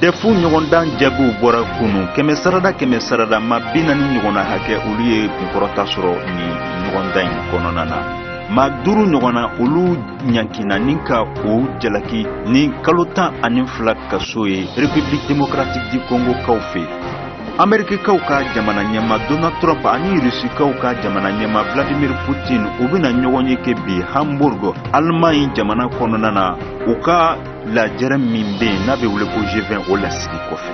Defu ɲɔgɔndan jaabiw bɔra kunu kɛmɛ sarada ma 40 ɲɔgɔnna hakɛ olu ye kunkɔrɔta sɔrɔ ni ɲɔgɔndan in kɔnɔna na. Ma 5 ɲɔgɔnna olu ɲankina ni ka o jalaki ni kalo 12 kaso ye République démocratique du Congo kaw fɛ. Amérikikaw ka jamana ɲɛma Donald Trump ani Rusikaw ka jamana ɲɛma Vladimir Poutine u bɛna ɲɔgɔn ye kɛ bi Hamburg, Allemagne jamana kɔnɔna na u ka lajɛrɛ min bɛ yen n'a bɛ wele ko G20 o lasigi kɔfɛ.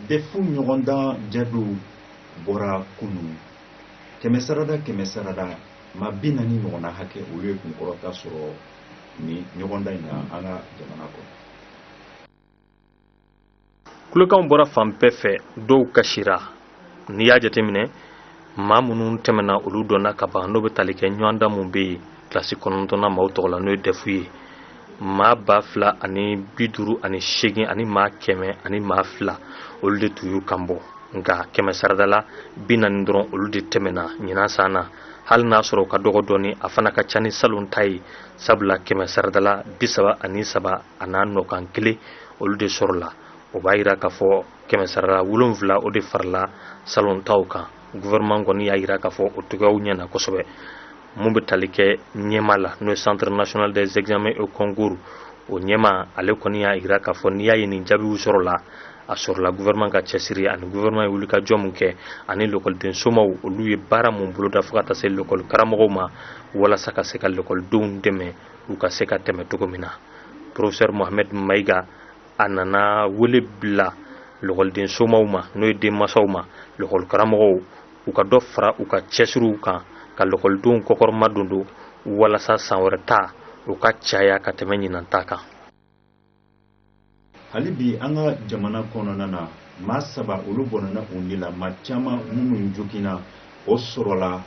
Defu ɲɔgɔndan jaabiw bɔra kunu kɛmɛ sarada ma 40 ɲɔgɔnna hakɛ olu ye kunkɔrɔta sɔrɔ ni ɲɔgɔndan in na an ka jamana kɔnɔ. Kulokanw bɔra fan bɛɛ fɛ dɔw kasira n'i y'a jateminɛ maa minnu tɛmɛna olu dɔnna ka ban n'o bɛ tali kɛ ɲɔgɔndan mun bɛ yen kilasi 9nan maaw tɔgɔ la n'o ye defu ye maa 2,058 ani maa 100 ani maa 2 olu de tun y'u kan bɔ nka kɛmɛ sarada la 40 dɔrɔn olu de tɛmɛna ɲinan san na hali n'a sɔrɔ ka dɔgɔ dɔɔni a fana ka ca ni salon ta ye sabula kɛmɛ sarada la 33 a n'a nɔkan 1 olu de sɔrɔla o b'a yira k'a fɔ kɛmɛ sarada 7 o de farala salon taw kan gouvernement kɔni y'a yira k'a fɔ o togoyaw ɲɛna kosɛbɛ mun bɛ tali kɛ ɲɛma la n'o ye Centre national des examens et concours o ɲɛma ale kɔni y'a yira k'a fɔ n'i y'a ye nin jaabiw sɔrɔla a sɔrɔla gouvernement ka cɛsiri ani gouvernement ye wulikajɔ mun kɛ ani l'école somaw olu ye baara mun boloda fo ka taa se l'école karamɔgɔw ma walasa ka se ka l'écoledenw dɛmɛ u ka se ka tɛmɛ cogo min na. Professeur Mohamed Maïga a nana wele bila l'école somaw ma n'o ye denmansaw ma l'école karamɔgɔw u ka dɔ fara u ka cɛsiriw kan ka l'écoledenw kɔkɔrɔma dondo walasa san wɛrɛ ta u ka caya ka tɛmɛ ɲinan ta kan. Hali bi an ka jamana kɔnɔna na maa 7 olu bɔnna u ni la maa caman minnu jogina o sɔrɔla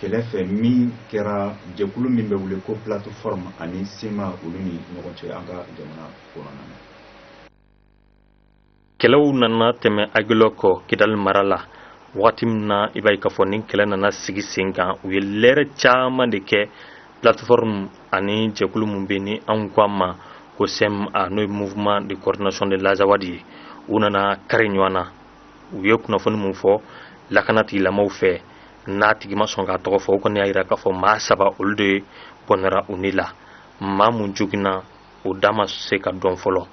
kɛlɛfɛ min kɛra jɛkulu min bɛ wele ko plateforme ani sema olu ni ɲɔgɔn cɛ an ka jamana kɔnɔna na. Kɛlɛw nana tɛmɛ Agilɔ kɔ Kidali mara la wagati min na i b'a ye k'a fɔ nin kɛlɛ nana sigi sen kan u ye lɛrɛ caman de kɛ plateforme ani jɛkulu min bɛ ni anw ko a ma ko CMA n'o ye mouvement de coordination de l'Azawadi ye u nana kari ɲɔgɔn na u ye kunnafoni mun fɔ lakana tigilamɔgɔw fɛ n'a tigi ma sɔn k'a tɔgɔ fɔ o kɔni y'a yira k'a fɔ maa 7 olu de bɔnɛra u ni la maa mun jogina o da ma se ka dɔn fɔlɔ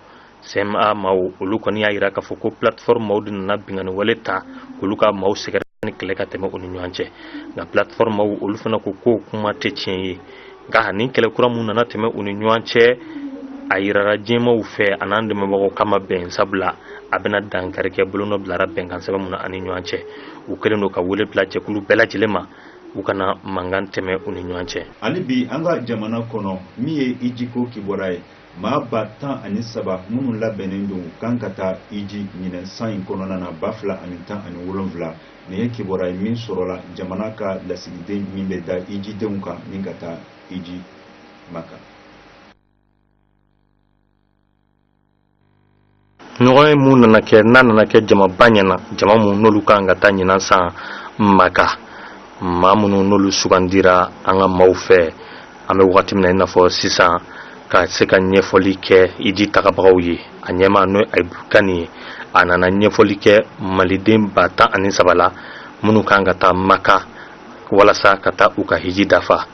CMA maaw olu kɔni y'a yira k'a fɔ ko plateforme maaw de nana bingani wale ta k'olu ka maaw sɛgɛrɛ ni kɛlɛ ka tɛmɛ u ni ɲɔgɔn cɛ nka plateforme maaw olu fana ko ko kuma tɛ tiɲɛ ye nka ni kɛlɛ kura mun nana tɛmɛ u ni ɲɔgɔn cɛ a yirara diɲɛmaw fɛ a n'an dɛmɛbagaw kama bɛn sabula a bɛna dankari kɛ bolonɔ bilara bɛnkan sɛbɛn mun na ani ɲɔgɔn cɛ u kɛlen don ka wele bila jɛkulu bɛɛ lajɛlen ma u kana mankan tɛmɛ u ni ɲɔgɔn cɛ. Hali bi an ka jamana kɔnɔ min ye ijiko kibaruya ye maa 13 minnu labɛnnen don kan ka taa iji ɲinɛ san in kɔnɔna na 2017 nin ye kibaruya ye min sɔrɔla jamana ka lasigiden min bɛ da ijidenw kan ni ka taa iji maka. ɲɔgɔn ye mun nana kɛ n'a nana kɛ jamaba ɲɛna jama mun n'olu kan ka taa ɲinan san maka maa minnu n'olu sugandira an ka maaw fɛ an bɛ wagati min na i n'a fɔ sisan ka se ka ɲɛfɔli kɛ iji tagabagaw ye a ɲɛma n'o ye Ayibu Kani ye a nana ɲɛfɔli kɛ maliden 13 la minnu kan ka taa maka walasa ka taa u ka hiji dafa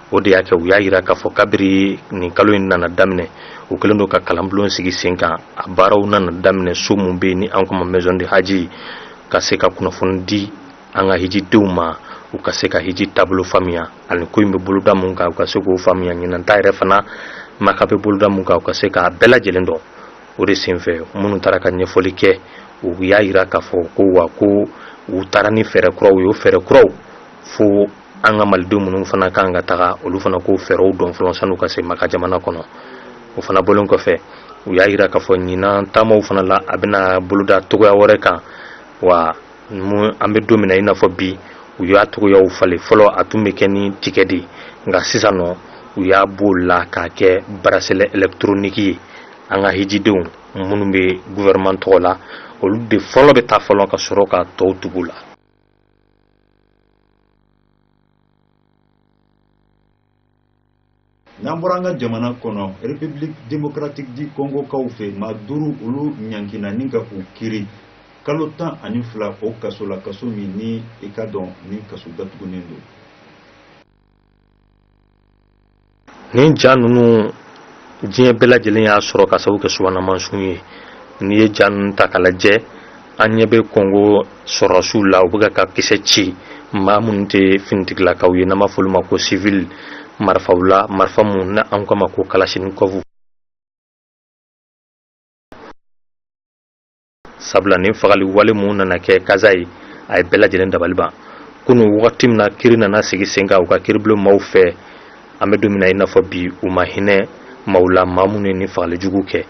o de y'a kɛ u y'a yira k'a fɔ kabiri nin kalo in nana daminɛ u kɛlen don ka kalanbulon sigi sen kan a baaraw nana daminɛ so mun bɛ yen ni an kuma maison de haji ka se ka kunnafoni di an ka hijidenw ma u ka se ka hiji taabolo faamuya ani ko in bɛ boloda mun kan u ka se k'o faamuya ɲinan ta yɛrɛ fana maka bɛ boloda mun kan u ka se k'a bɛɛ lajɛlen dɔn o de senfɛ minnu taara ka ɲɛfɔli kɛ u y'a yira k'a fɔ ko wa ko u taara ni fɛɛrɛ kuraw ye o fɛɛrɛ kuraw fo an ka malidenw minnu fana kan ka taga olu fana ko fɛɛrɛw dɔn fɔlɔ sanu ka se maka jamana kɔnɔ o fana bɔlen kɔfɛ u y'a yira k'a fɔ ɲinan taamaw fana la a bɛna boloda togoya wɛrɛ kan wa an bɛ don min na i n'a fɔ bi u y'a togoyaw falen fɔlɔ a tun bɛ kɛ ni tigɛ de nka sisan nɔ u y'a b'o la k'a kɛ bracelet électronique ye an ka hijidenw minnu bɛ gouvernement tɔgɔ la olu de fɔlɔ bɛ taa fɔlɔ ka sɔrɔ ka tɔw tugu la. n'an bɔra an ka jamana kɔnɔ République démocratique du Congo kaw fɛ maa 5 olu ɲankina ni ka u kiri kalo 12 o kaso la, kaso min ni i ka dɔn ni kaso datugunen don. Ni ja ninnu diɲɛ bɛɛ lajɛlen y'a sɔrɔ ka sababu kɛ subahana mansinw ye. N'i ye ja ninnu ta k'a lajɛ an ɲɛ bɛ Congo sɔrɔdasiw la u bɛ ka kisɛ ci maa minnu tɛ finitigilakaw ye n'an b'a fɔ olu ma ko civil marifaw la, marifa mun na an k'a ma ko kalashnikov. Sabula ni fagali wale mun nana kɛ Kaza ye a ye bɛɛ lajɛlen dabali ban. Kunu wagati min na kiri nana sigi sen kan u ka kiribulon maaw fɛ an bɛ don min na i n'a fɔ bi u ma hinɛ maaw la maa minnu ye ni fagali jugu kɛ.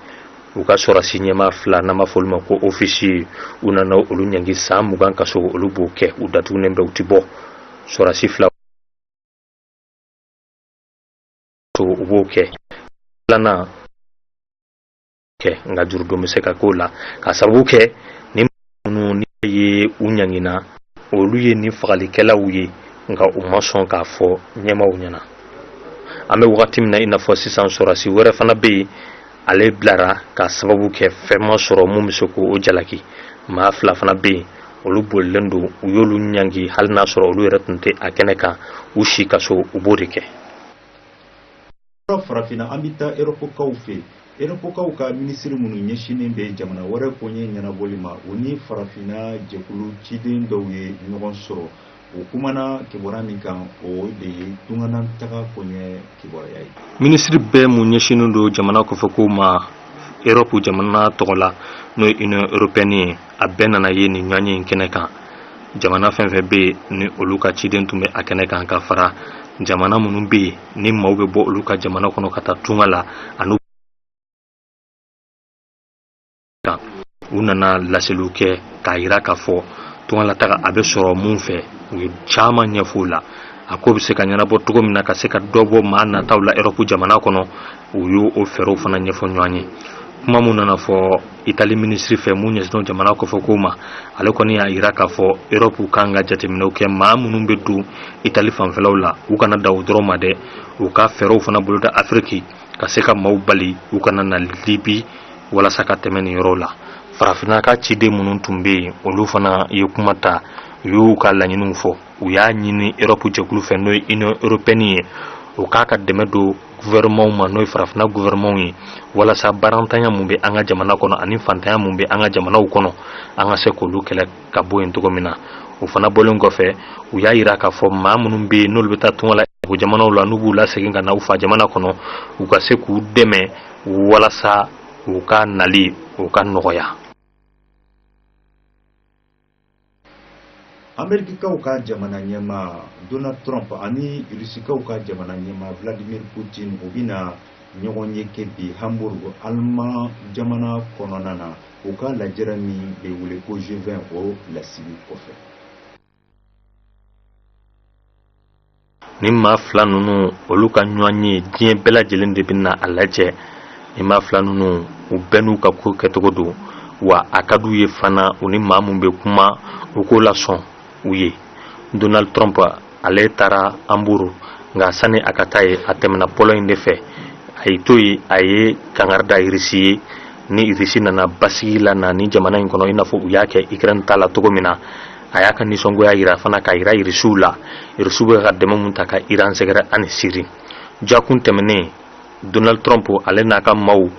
U ka sɔrɔdasi ɲɛmaa 2 n'an b'a fɔ olu ma ko officier u nana olu ɲangi san 20 kaso olu b'o kɛ u datugunen bɛ u tɛ bɔ. Sɔrɔdasi 2 u b'o kɛ. Filanan kɛ nka jurudon bɛ se ka k'o la ka sababu kɛ ni minnu ni ye u ɲangina olu ye ni fagalikɛlaw ye nka u ma sɔn k'a fɔ ɲɛmaaw ɲɛna. An bɛ wagati min na i n'a fɔ sisan sɔrɔdasi wɛrɛ fana bɛ yen ale bilara ka sababu kɛ fɛn ma sɔrɔ mun bɛ se k'o jalaki. Maa 2 fana bɛ yen olu bolilen don u y'olu ɲangi hali n'a sɔrɔ olu yɛrɛ tun tɛ a kɛnɛ kan u si kaso u b'o de kɛ. Farafina an bɛ taa Europe kaw fɛ. Europe kaw ka minisiri minnu ɲɛsinnen bɛ jamana wɛrɛ koɲɛ ɲɛnabɔli ma u ni farafina jɛkulu ciden dɔw ye ɲɔgɔn sɔrɔ. O kumana kibaruya min kan o de ye tungana taga koɲɛ kibaruya ye. Minisiri bɛɛ mun ɲɛsinnen don jamana kɔfɛ ko ma Europe jamana tɔgɔ la n'o ye Union européenne ye a bɛɛ nana ye nin ɲɔgɔn in kɛnɛ kan. Jamana fɛn fɛn bɛ yen ni olu ka ciden tun bɛ a kɛnɛ kan ka fara jamana minnu bɛ yen ni maaw bɛ bɔ olu ka jamana kɔnɔ ka taa tunga la ani u nana laseliw kɛ k'a jira k'a fɔ tungala taga a bɛ sɔrɔ mun fɛ u ye caman ɲɛfɔ la a ko bɛ se ka ɲɛnabɔ cogo min na ka se ka dɔ bɔ maa nataw la Europe jamana kɔnɔ u y'o fɛɛrɛw fana ɲɛfɔ ɲɔgɔn ye. Kuma mun nana fɔ Itali minisiri fɛ mun ɲɛsinnen jamana kɔfɛ ko ma ale kɔni y'a jira k'a fɔ Europe kan ka jateminɛw kɛ maa minnu bɛ don Itali fanfɛlaw la u kana da o dɔrɔn ma dɛ u ka fɛɛrɛw fana boloda Afrique ka se ka maaw bali u kana na Libi walasa ka tɛmɛ nin yɔrɔ la. Farafina ka ciden minnu tun bɛ yen olu fana ye kuma ta u y'u ka laɲiniw fɔ u y'a ɲini Europe jɛkulu fɛ n'o ye Union européenne ye u k'a ka dɛmɛ don gouvernement ma n'o ye farafina gouvernement ye walasa barantanya mun bɛ an ka jamana kɔnɔ ani fantanya mun bɛ an ka jamanaw kɔnɔ an ka se k'olu kɛlɛ ka bɔ yen cogo min na. O fana bɔlen kɔfɛ u y'a jira k'a fɔ maa minnu bɛ yen n'olu bɛ taa tunga la o jamanaw la n'u b'u lasegin ka na u fa jamana kɔnɔ u ka se k'u dɛmɛ walasa u ka nali u ka nɔgɔya. Amerikikaw ka jamana ɲɛmaa Donald Trump ani Rusikaw ka jamana ɲɛmaa Vladimir Putin u bɛna ɲɔgɔn ye kɛ bi Hamburg Allemagne jamana kɔnɔna na u ka lajɛrɛ min bɛ wele ko G20 o lasigi kɔfɛ. Ni maa 2 ninnu olu ka ɲɔgɔn ye diɲɛ bɛɛ lajɛlen de bɛna a lajɛ. Ni maa 2 ninnu u bɛɛ n'u ka ko kɛcogo don wa a ka d'u ye fana u ni maa mun bɛ kuma u k'o lasɔn u ye. Donald Trump ale taara Hamburg nka sani a ka taa ye a tɛmɛna Pologne de fɛ a y'i to yen a ye kangari da Irisi ye ni Irisi nana basigi la na ni jamana in kɔnɔ i n'a fɔ u y'a kɛ Ukraine ta la cogo min na a y'a ka nisɔngoya jira fana k'a jira Irisiw la Irisiw bɛ ka dɛmɛ mun ta ka Iran sɛgɛrɛ ani Syrie. Jakun tɛmɛnen Donald Trump ale n'a ka maaw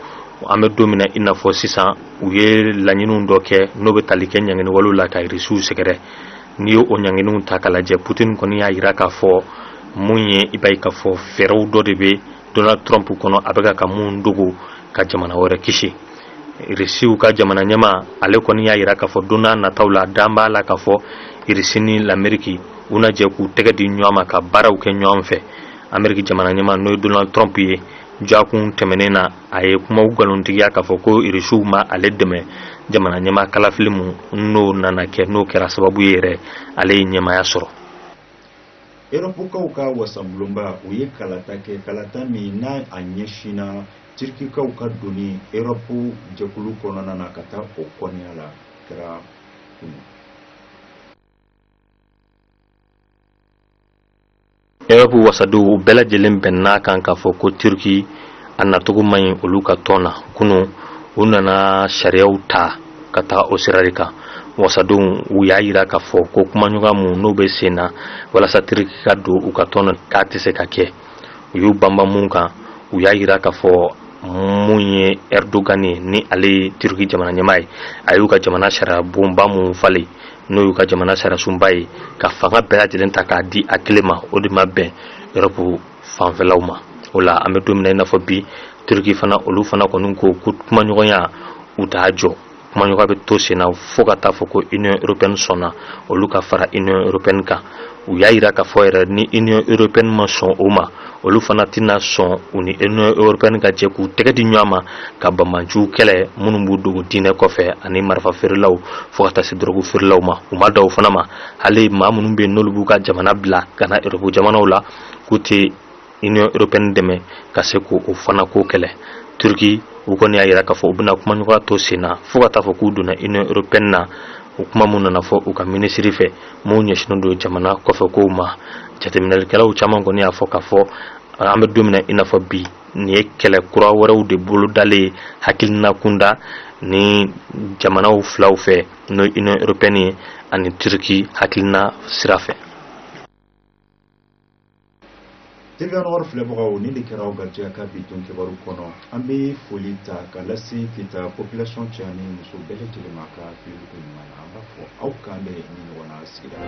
an bɛ don min na i n'a fɔ sisan u ye laɲiniw dɔ kɛ n'o bɛ tali kɛ ɲangini walew la ka Irisiw sɛgɛrɛ. N'i ye o ɲanginiw ta k'a lajɛ Putin kɔni y'a jira k'a fɔ mun ye i b'a ye k'a fɔ fɛɛrɛw dɔ de bɛ Donald Trump kɔnɔ a bɛ ka mun dogo ka jamana wɛrɛ kisi. Irisiw ka jamana ɲɛmaa ale kɔni y'a jira k'a fɔ don n'a nataw la dan b'a la k'a fɔ Irisi ni l'Amérique u na jɛ k'u tɛgɛ di ɲɔgɔn ma ka baaraw kɛ ɲɔgɔn fɛ. Amérique jamana ɲɛmaa n'o ye Donald Trump ye jakun tɛmɛnen na a ye kumaw nkalontigiya k'a fɔ ko Irisiw ma ale dɛmɛ jamana ɲɛmaa kalafili mun n'o nana kɛ n'o kɛra sababu ye yɛrɛ ale ye ɲɛmaaya sɔrɔ. Europecaw ka wasanbulonba u ye kalata kɛ kalata min n'a a ɲɛsinna Turkikaw ka doni Europe jɛkulu kɔnɔna na ka taa o kɔnɔna la kɛra kunu. Europe wasadu u bɛɛ lajɛlen bɛnna kan k'a fɔ ko Turki a nacogo man ɲi olu ka tɔn na. Kunu u nana sariyaw ta ka taga o sira de kan. Wasadenw u y'a yira k'a fɔ ko kumaɲɔgɔn mun n'u bɛ sen na walasa Turki ka don u ka tɔn na k'a tɛ se ka kɛ. U y'u banban mun kan u y'a yira k'a fɔ mun ye Erdogan ye ni ale ye Turki jamana ɲɛmaa ye. A y'u ka jamana sariya bonba mun falen n'o y'u ka jamana sariya sunba ye ka fanga bɛɛ lajɛlen ta k'a di a kelen ma. O de ma bɛn Europe fanfɛlaw ma. O la an bɛ don min na i n'a fɔ bi Turki fana olu fana kɔni ko kumaɲɔgɔnya u t'a jɔ. Kumaɲɔgɔnya bɛ to sen na fo ka taa fɔ ko Union Européenne sɔnna olu ka fara Union Européenne kan. U y'a yira k'a fɔ yɛrɛ ni Union Européenne ma sɔn o ma olu fana tɛna sɔn u ni Union Européenne ka jɛ k'u tɛgɛ di ɲɔgɔn ma ka banbanjuw kɛlɛ minnu b'u dogo diinɛ kɔfɛ ani marifa feerelaw fo ka taa se drogue feerelaw ma. U ma da o fana ma hali maa minnu bɛ yen n'olu b'u ka jamana bila ka na Europe jamanaw la k'u tɛ Union Européenne dɛmɛ ka se k'o fana ko kɛlɛ. Turki u kɔni y'a yira k'a fɔ u bɛna kumaɲɔgɔnya to sen na fo ka taa fɔ k'u donna Union Européenne na. O kuma mun nana fɔ u ka minisiri fɛ mun ɲɛsinnen don jamana kɔfɛ kow ma. Jateminɛlikɛlaw caman kɔni y'a fɔ k'a fɔ an bɛ don min na i n'a fɔ bi nin ye kɛlɛ kura wɛrɛw de bolo dalen hakilina kunda ni jamanaw filaw fɛ n'o ye Union Européenne ye ani Turki hakilina sira fɛ. TVA Nord filɛbagaw ni de kɛra aw garijɛgɛ ka bi don kibaru kɔnɔ an bɛ foli ta ka lase kita population cɛ ani muso bɛɛ lajɛlen ma ka fili ko ɲuman na an b'a fɔ aw kan bɛ ni ɲɔgɔn na sigida.